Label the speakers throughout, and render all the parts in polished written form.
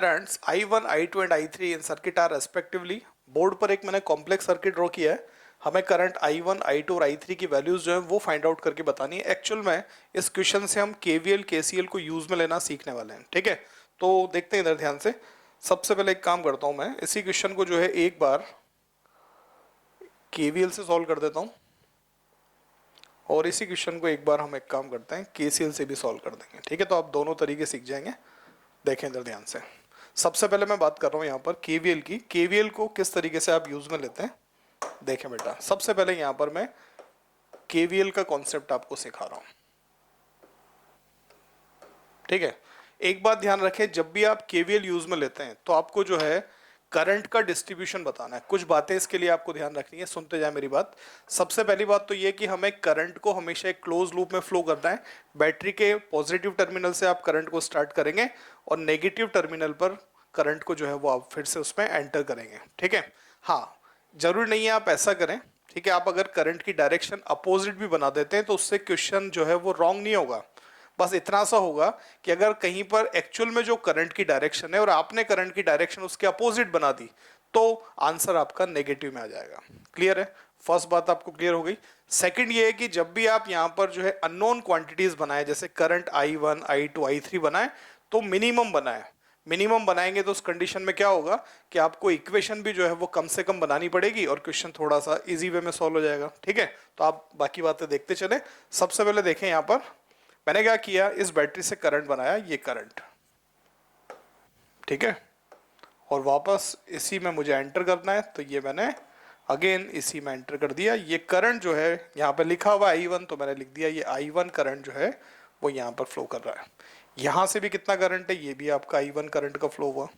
Speaker 1: Currents I1, I2 and I3 in circuit are respectively. Board पर एक मैंने complex circuit draw किया है। हमें करंट I1, I2 और I3 की वैल्यूज जो है वो फाइंड आउट करके बतानी है। एक्चुअल में इस क्वेश्चन से हम KVL KCL को यूज में लेना सीखने वाले हैं, ठीक है। तो देखते हैं इधर ध्यान से। सबसे पहले एक काम करता हूं, मैं इसी क्वेश्चन को जो है एक बार KVL से सॉल्व कर देता हूं और इसी क्वेश्चन को एक बार हम एक काम करते हैं KCL से भी सॉल्व कर देंगे, ठीक है। तो आप दोनों तरीके सीख जाएंगे। देखें इधर ध्यान से। सबसे पहले मैं बात कर रहा हूं यहाँ पर KVL की। KVL को किस तरीके से आप यूज में लेते हैं देखें बेटा। सबसे पहले यहाँ पर मैं KVL का कॉन्सेप्ट आपको सिखा रहा हूं, ठीक है। एक बात ध्यान रखें, जब भी आप KVL यूज में लेते हैं तो आपको जो है करंट का डिस्ट्रीब्यूशन बताना है। कुछ बातें इसके लिए आपको ध्यान रखनी है, सुनते जाए मेरी बात। सबसे पहली बात तो ये कि हमें करंट को हमेशा एक क्लोज लूप में फ्लो करना है। बैटरी के पॉजिटिव टर्मिनल से आप करंट को स्टार्ट करेंगे और नेगेटिव टर्मिनल पर करंट को जो है वो आप फिर से उसमें एंटर करेंगे, ठीक है। हाँ, जरूरी नहीं है आप ऐसा करें, ठीक है। आप अगर करंट की डायरेक्शन अपोजिट भी बना देते हैं तो उससे क्वेश्चन जो है वो रॉन्ग नहीं होगा। बस इतना सा होगा कि अगर कहीं पर एक्चुअल में जो करंट की डायरेक्शन है और आपने करंट की डायरेक्शन उसके अपोजिट बना दी तो आंसर आपका नेगेटिव में आ जाएगा। क्लियर है? फर्स्ट बात आपको क्लियर हो गई। सेकंड ये है कि जब भी आप यहां पर जो है अननोन क्वांटिटीज बनाए, जैसे करंट I1, I2, I3 बनाए, तो मिनिमम बनाए। मिनिमम बनाएंगे तो उस कंडीशन में क्या होगा कि आपको इक्वेशन भी जो है वो कम से कम बनानी पड़ेगी और क्वेश्चन थोड़ा सा इजी वे में सॉल्व हो जाएगा, ठीक है। तो आप बाकी बातें देखते चले। सबसे पहले देखें यहाँ पर मैंने क्या किया, इस बैटरी से करंट बनाया, ये करंट, ठीक है। और वापस इसी में मुझे एंटर करना है, तो ये मैंने अगेन इसी में एंटर कर दिया। ये करंट जो है यहाँ पे लिखा हुआ I1, तो मैंने लिख दिया ये I1 करंट जो है वो यहाँ पर फ्लो कर रहा है। यहाँ से भी कितना करंट है, ये भी आपका I1 करंट का फ्लो हुआ।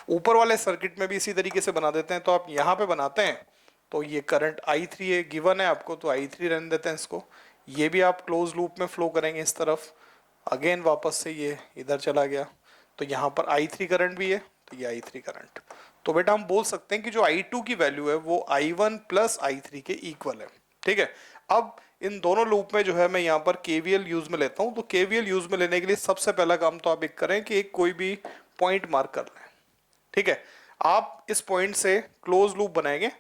Speaker 1: ऊपर वाले सर्किट में भी इसी तरीके से बना देते हैं। तो आप यहाँ पे बनाते हैं तो ये करंट I3 है, गिवन है आपको, तो I3 रहने देते हैं इसको। ये भी आप क्लोज लूप में फ्लो करेंगे इस तरफ। अगेन वापस से ये इधर चला गया, तो यहाँ पर I3 करंट भी है, तो ये I3 करंट। तो बेटा हम बोल सकते हैं कि जो I2 की वैल्यू है वो I1 प्लस I3 के इक्वल है, ठीक है। अब इन दोनों लूप में जो है मैं यहाँ पर KVL यूज में लेता हूँ। तो KVL यूज में लेने के लिए सबसे पहला काम तो आप एक करें कि एक कोई भी पॉइंट मार्क कर लें, ठीक है। आप इस पॉइंट से क्लोज लूप बनाएंगे,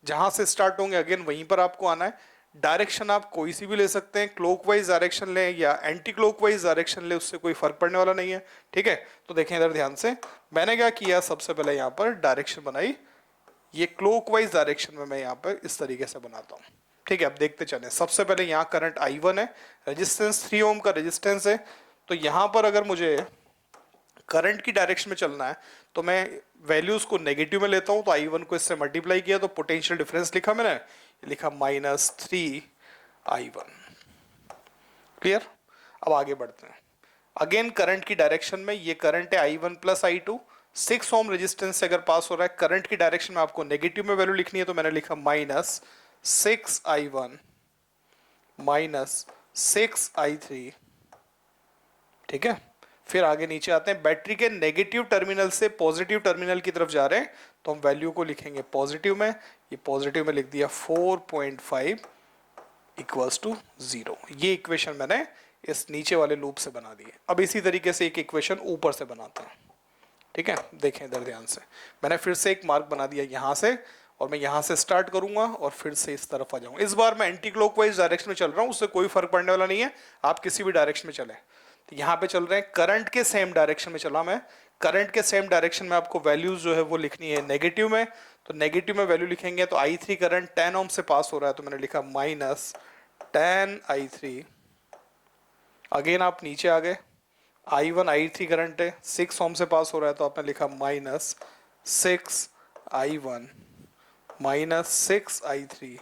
Speaker 1: जहां से स्टार्ट होंगे अगेन वहीं पर आपको आना है। डायरेक्शन आप कोई सी भी ले सकते हैं, क्लॉकवाइज डायरेक्शन लें या एंटी क्लॉकवाइज डायरेक्शन लें, उससे कोई फर्क पड़ने वाला नहीं है, ठीक है। तो देखें इधर ध्यान से, मैंने क्या किया, सबसे पहले यहाँ पर डायरेक्शन बनाई। ये क्लॉकवाइज डायरेक्शन में मैं यहाँ पर इस तरीके से बनाता हूँ, ठीक है। अब देखते चलें। सबसे पहले यहाँ करंट I1 है, रेजिस्टेंस 3 ओम का रेजिस्टेंस है। तो यहाँ पर अगर मुझे करंट की डायरेक्शन में चलना है तो मैं वैल्यूज को नेगेटिव में लेता हूं। तो I1 को इससे मल्टीप्लाई किया तो पोटेंशियल डिफरेंस लिखा मैंने, लिखा -3I1। क्लियर? अब आगे बढ़ते हैं। अगेन करंट की डायरेक्शन में ये करंट है I1 plus I2। 6 ohm resistance से अगर पास हो रहा है, करंट की डायरेक्शन में आपको नेगेटिव में वैल्यू लिखनी है, तो मैंने लिखा -6I1 -6I3, ठीक है। फिर आगे नीचे आते हैं, बैटरी के नेगेटिव टर्मिनल से पॉजिटिव टर्मिनल की तरफ जा रहे हैं, तो हम वैल्यू को लिखेंगे पॉजिटिव में। ये पॉजिटिव में लिख दिया 4.5 इक्वल्स टू 0। ये इक्वेशन मैंने इस नीचे वाले लूप से बना दी है। अब इसी तरीके से एक इक्वेशन ऊपर से बनाते हैं, ठीक है। देखें इधर ध्यान से, मैंने फिर से एक मार्क बना दिया यहाँ से, और मैं यहाँ से स्टार्ट करूंगा और फिर से इस तरफ आ जाऊंगा। इस बार मैं एंटी क्लॉकवाइज डायरेक्शन में चल रहा हूँ, उससे कोई फर्क पड़ने वाला नहीं है, आप किसी भी डायरेक्शन में चलें। तो यहाँ पे चल रहे हैं करंट के सेम डायरेक्शन में चला मैं। करंट के सेम डायरेक्शन में आपको वैल्यूज जो है वो लिखनी है नेगेटिव में। तो नेगेटिव में वैल्यू लिखेंगे तो I3 करंट 10 ओम से पास हो रहा है, तो मैंने लिखा -10I3। अगेन आप नीचे आ गए, I1 I3 करंट है, 6 ओम से पास हो रहा है, तो आपने लिखा -6I1 -6I3।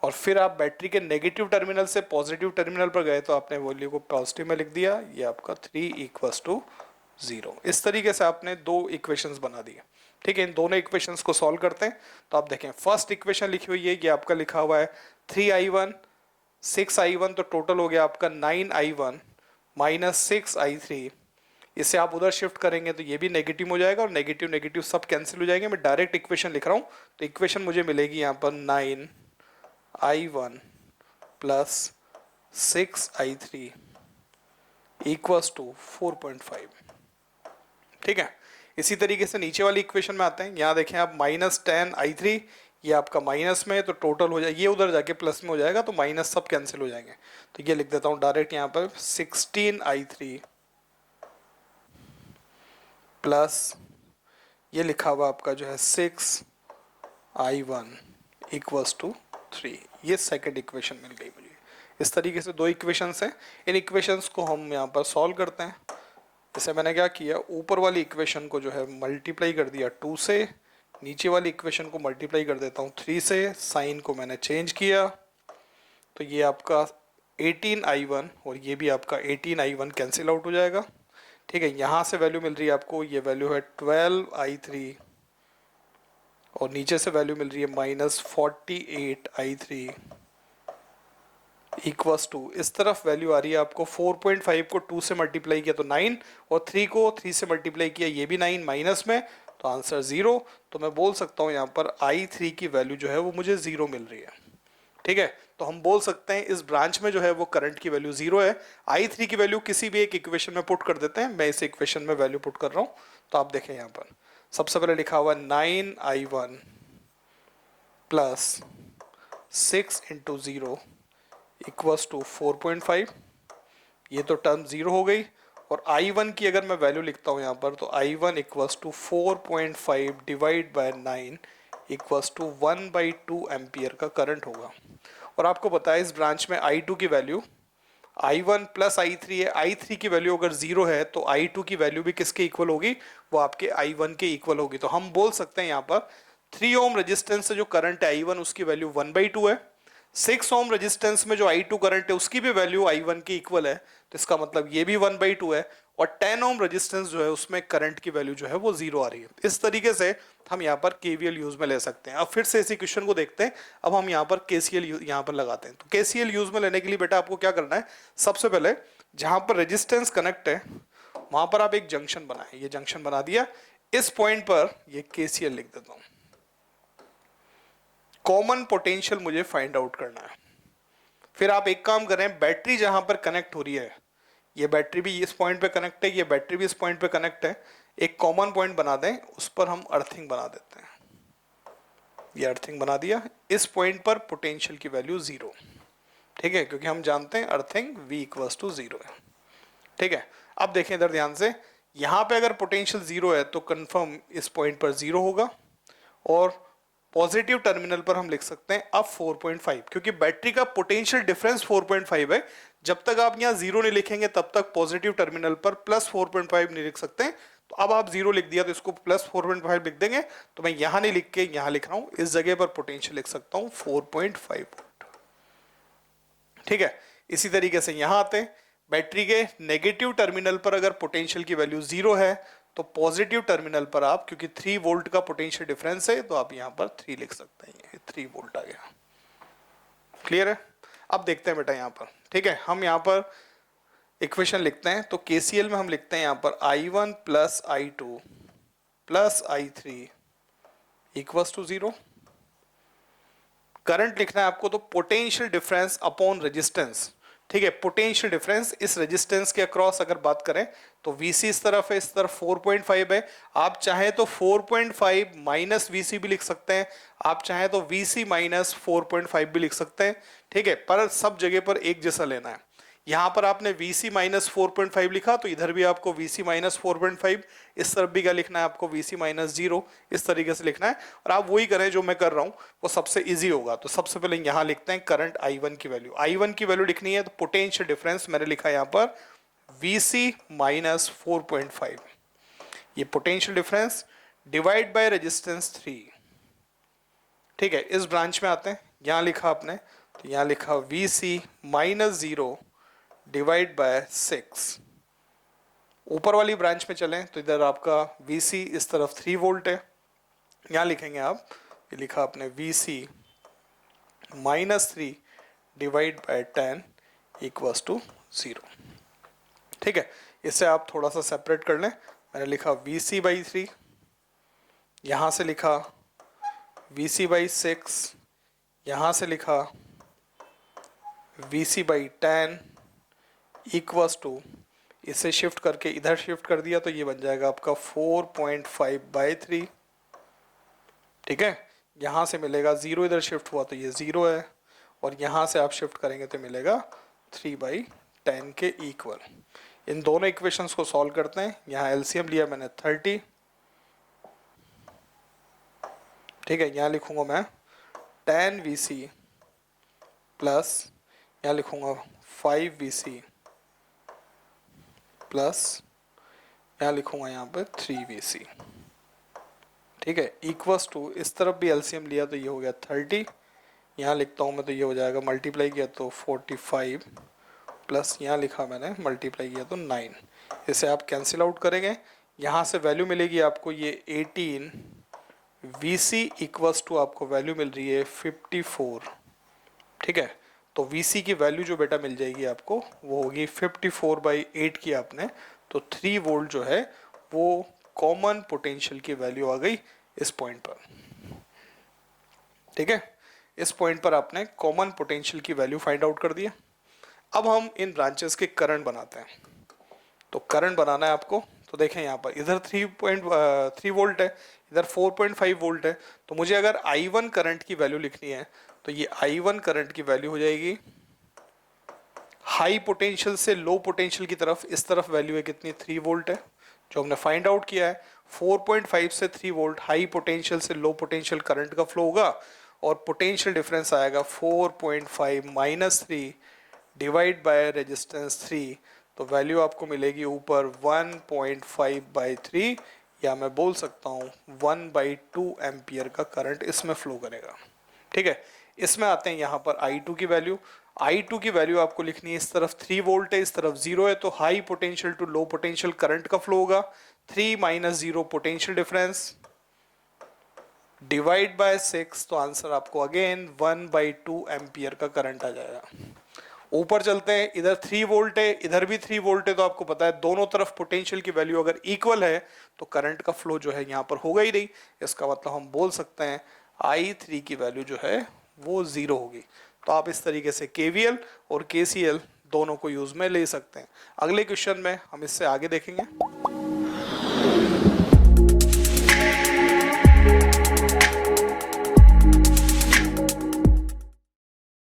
Speaker 1: और फिर आप बैटरी के नेगेटिव टर्मिनल से पॉजिटिव टर्मिनल पर गए, तो आपने वैल्यू को पॉजिटिव में लिख दिया, ये आपका 3 इक्वल्स टू 0। इस तरीके से आपने दो इक्वेशंस बना दिए, ठीक है। इन दोनों इक्वेशंस को सॉल्व करते हैं। तो आप देखें, फर्स्ट इक्वेशन लिखी हुई है, ये आपका लिखा हुआ है 3I1 6I1, तो टोटल हो गया आपका 9I1 -6I3। इसे आप उधर शिफ्ट करेंगे तो ये भी नेगेटिव हो जाएगा और नेगेटिव नेगेटिव सब कैंसिल हो जाएंगे। मैं डायरेक्ट इक्वेशन लिख रहा हूँ, तो इक्वेशन मुझे मिलेगी यहाँ पर 9I1 plus 6I3 equals to 4.5। ठीक है। इसी तरीके से नीचे वाली इक्वेशन में आते हैं। यहाँ देखें आप -10i3, ये आपका माइनस में है तो टोटल हो जाए, ये उधर जाके प्लस में हो जाएगा तो माइनस सब कैंसिल हो जाएंगे। तो ये लिख देता हूँ डायरेक्ट यहाँ पर 16i3 प्लस ये लिखा हुआ आपका जो है 6i1 इक्वल्स टू 3। ये सेकंड इक्वेशन मिल गई मुझे। इस तरीके से दो इक्वेशंस हैं। इन इक्वेशंस को हम यहाँ पर सॉल्व करते हैं। जैसे मैंने क्या किया, ऊपर वाली इक्वेशन को जो है मल्टीप्लाई कर दिया 2 से, नीचे वाली इक्वेशन को मल्टीप्लाई कर देता हूँ 3 से, साइन को मैंने चेंज किया तो ये आपका 18i1 और ये भी आपका 18i1 कैंसिल आउट हो जाएगा। ठीक है, यहाँ से वैल्यू मिल रही है आपको, ये वैल्यू है 12i3 और नीचे से वैल्यू मिल रही है -48i3 इक्वल्स टू, इस तरफ वैल्यू आ रही है आपको 4.5 को 2 से मल्टीप्लाई किया तो 9 और 3 को 3 से मल्टीप्लाई किया ये भी 9 माइनस में तो आंसर 0। तो मैं बोल सकता हूँ यहाँ पर i3 की वैल्यू जो है वो मुझे 0 मिल रही है। ठीक है, तो हम बोल सकते हैं इस ब्रांच में जो है वो करंट की वैल्यू 0 है। i3 की वैल्यू किसी भी एक इक्वेशन में पुट कर देते हैं। मैं इस इक्वेशन में वैल्यू पुट कर रहा हूँ तो आप देखें यहाँ पर सबसे पहले लिखा हुआ 9i1 plus 6 into 0 equals to 4.5। ये तो टर्म 0 हो गई और i1 की अगर मैं वैल्यू लिखता हूँ यहाँ पर तो i1 equals to 4.5 divide by 9 equals to 1/2 ampere का करंट होगा। और आपको पता है इस ब्रांच में i2 की वैल्यू i1 प्लस i3 है। i3 की वैल्यू अगर 0 है तो i2 की वैल्यू भी किसके इक्वल होगी, वो आपके i1 के इक्वल होगी। तो हम बोल सकते हैं यहाँ पर 3 ओम रेजिस्टेंस से जो करंट है i1 उसकी वैल्यू 1/2 है। 6 ओम रेजिस्टेंस में जो i2 करंट है उसकी भी वैल्यू i1 की इक्वल है तो इसका मतलब ये भी 1/2 है। और 10 ओम रेजिस्टेंस जो है उसमें करंट की वैल्यू जो है वो 0 आ रही है। इस तरीके से हम यहाँ पर KVL यूज में ले सकते हैं। अब फिर से इसी क्वेश्चन को देखते हैं। अब हम यहाँ पर KCL यहाँ पर लगाते हैं। तो KCL यूज में लेने के लिए बेटा आपको क्या करना है, सबसे पहले जहां पर रेजिस्टेंस कनेक्ट है वहां पर आप एक जंक्शन बनाए। ये जंक्शन बना दिया, इस पॉइंट पर ये KCL लिख देता हूं। कॉमन पोटेंशियल मुझे फाइंड आउट करना है। फिर आप एक काम करें, बैटरी जहां पर कनेक्ट हो रही है, ये बैटरी भी इस पॉइंट पे कनेक्ट है, ये बैटरी भी इस पॉइंट पे कनेक्ट है, एक कॉमन पॉइंट बना दें, उस पर हम अर्थिंग बना देते हैं। ये अर्थिंग बना दिया, इस पॉइंट पर पोटेंशियल की वैल्यू 0। ठीक है, क्योंकि हम जानते हैं अर्थिंग V इक्वल्स टू 0 है। ठीक है, अब देखें इधर ध्यान से, यहां पे अगर पोटेंशियल 0 है तो कंफर्म इस पॉइंट पर 0 होगा और पॉजिटिव टर्मिनल पर हम लिख सकते हैं अब 4.5, क्योंकि बैटरी का पोटेंशियल डिफरेंस 4.5 है। जब तक आप यहाँ 0 नहीं लिखेंगे तब तक पॉजिटिव टर्मिनल पर +4.5 नहीं लिख सकते। तो अब आप 0 लिख दिया तो इसको +4.5 लिख देंगे। तो मैं यहाँ नहीं लिख के यहाँ लिख रहा हूँ, इस जगह पर पोटेंशियल लिख सकता हूँ 4.5 वोल्ट। ठीक है, इसी तरीके से यहाँ आते हैं, बैटरी के नेगेटिव टर्मिनल पर अगर पोटेंशियल की वैल्यू 0 है तो पॉजिटिव टर्मिनल पर आप, क्योंकि 3 वोल्ट का पोटेंशियल डिफरेंस है तो आप यहाँ पर 3 लिख सकते हैं। ये 3 वोल्ट आ गया। क्लियर है? अब देखते हैं बेटा यहाँ पर। ठीक है, हम यहाँ पर इक्वेशन लिखते हैं तो KCL में हम लिखते हैं यहाँ पर i1 plus i2 plus i3 equals to 0। Current लिखना है आपको तो पोटेंशियल डिफरेंस अपॉन रेजिस्टेंस। ठीक है, पोटेंशियल डिफरेंस इस रेजिस्टेंस के अक्रॉस अगर बात करें तो VC इस तरफ है, इस तरफ 4.5 है। आप चाहें तो 4.5 माइनस VC भी लिख सकते हैं, आप चाहें तो VC माइनस 4.5 भी लिख सकते हैं। ठीक है, पर सब जगह पर एक जैसा लेना है। यहाँ पर आपने VC माइनस 4.5 लिखा तो इधर भी आपको VC माइनस 4.5, इस तरफ भी क्या लिखना है आपको VC माइनस 0, इस तरीके से लिखना है। और आप वही करें जो मैं कर रहा हूँ, वो सबसे इजी होगा। तो सबसे पहले यहाँ लिखते हैं करंट I1 की वैल्यू। I1 की वैल्यू लिखनी है तो पोटेंशियल डिफरेंस मैंने लिखा है यहाँ पर VC माइनस 4.5, ये potential difference divide by resistance 3। ठीक है, इस ब्रांच में आते हैं, यहाँ लिखा आपने तो यहाँ लिखा VC माइनस 0 डिवाइड बाय 6। ऊपर वाली ब्रांच में चलें तो इधर आपका VC इस तरफ 3 वोल्ट है, यहाँ लिखेंगे आप, ये लिखा आपने VC minus 3 divide by 10 equals to 0। ठीक है, इसे आप थोड़ा सा सेपरेट कर लें। मैंने लिखा VC बाई 3, यहाँ से लिखा VC बाई 6, यहाँ से लिखा VC बाई 10 इक्वल्स टू, इसे शिफ्ट करके इधर शिफ्ट कर दिया तो ये बन जाएगा आपका 4.5/3। ठीक है, यहाँ से मिलेगा 0, इधर शिफ्ट हुआ तो ये 0 है, और यहाँ से आप शिफ्ट करेंगे तो मिलेगा 3/10 के इक्वल। इन दोनों इक्वेशंस को सॉल्व करते हैं। यहाँ एलसीएम लिया मैंने 30। ठीक है, यहाँ लिखूंगा मैं 10 VC प्लस, यहाँ लिखूंगा 5 VC प्लस, यहाँ लिखूंगा यहाँ पे 3 VC। ठीक है, इक्वल्स टू, इस तरफ भी एलसीएम लिया तो ये हो गया 30, यहाँ लिखता हूँ मैं तो ये हो जाएगा, मल्टीप्लाई किया तो 45 प्लस यहाँ लिखा मैंने मल्टीप्लाई किया तो 9। इसे आप कैंसिल आउट करेंगे, यहाँ से वैल्यू मिलेगी आपको ये 18 VC इक्वल्स टू आपको वैल्यू मिल रही है 54। ठीक है, तो VC की वैल्यू जो बेटा मिल जाएगी आपको वो होगी 54/8 की आपने, तो 3 वोल्ट जो है वो कॉमन पोटेंशियल की वैल्यू आ गई इस पॉइंट पर। ठीक है, इस पॉइंट पर आपने कॉमन पोटेंशियल की वैल्यू फाइंड आउट कर दिया। अब हम इन ब्रांचेस के करंट बनाते हैं। तो करंट बनाना है आपको, तो देखें यहाँ पर इधर 3.3 वोल्ट है, इधर 4.5 वोल्ट है, तो मुझे अगर I1 करंट की वैल्यू लिखनी है तो ये I1 करंट की वैल्यू हो जाएगी हाई पोटेंशियल से लो पोटेंशियल की तरफ, इस तरफ वैल्यू है कितनी, 3 वोल्ट है जो हमने फाइंड आउट किया है। 4.5 से 3 वोल्ट हाई पोटेंशियल से लो पोटेंशियल करंट का फ्लो होगा, और पोटेंशियल डिफरेंस आएगा 4.5 माइनस 3 डिवाइड बाय रेजिस्टेंस 3, तो वैल्यू आपको मिलेगी ऊपर 1.5/3, या मैं बोल सकता हूँ 1/2 एम्पियर का करंट इसमें फ्लो करेगा। ठीक है, इसमें आते हैं यहाँ पर I2 की वैल्यू। I2 की वैल्यू आपको लिखनी है, इस तरफ 3 वोल्ट है, इस तरफ 0 है, तो high potential to low potential current का फ्लो होगा। 3 minus 0 potential difference divide by 6, तो आंसर आपको अगेन 1/2 एम्पियर का करंट आ जाएगा। ऊपर चलते हैं, इधर 3 वोल्ट है, इधर भी 3 वोल्ट है, तो आपको पता है दोनों तरफ पोटेंशियल की वैल्यू अगर इक्वल है तो करंट का फ्लो जो है यहाँ पर होगा ही नहीं। इसका मतलब हम बोल सकते हैं I3 की वैल्यू जो है वो 0 होगी। तो आप इस तरीके से KVL और KCL दोनों को यूज में ले सकते हैं। अगले क्वेश्चन में हम इससे आगे देखेंगे।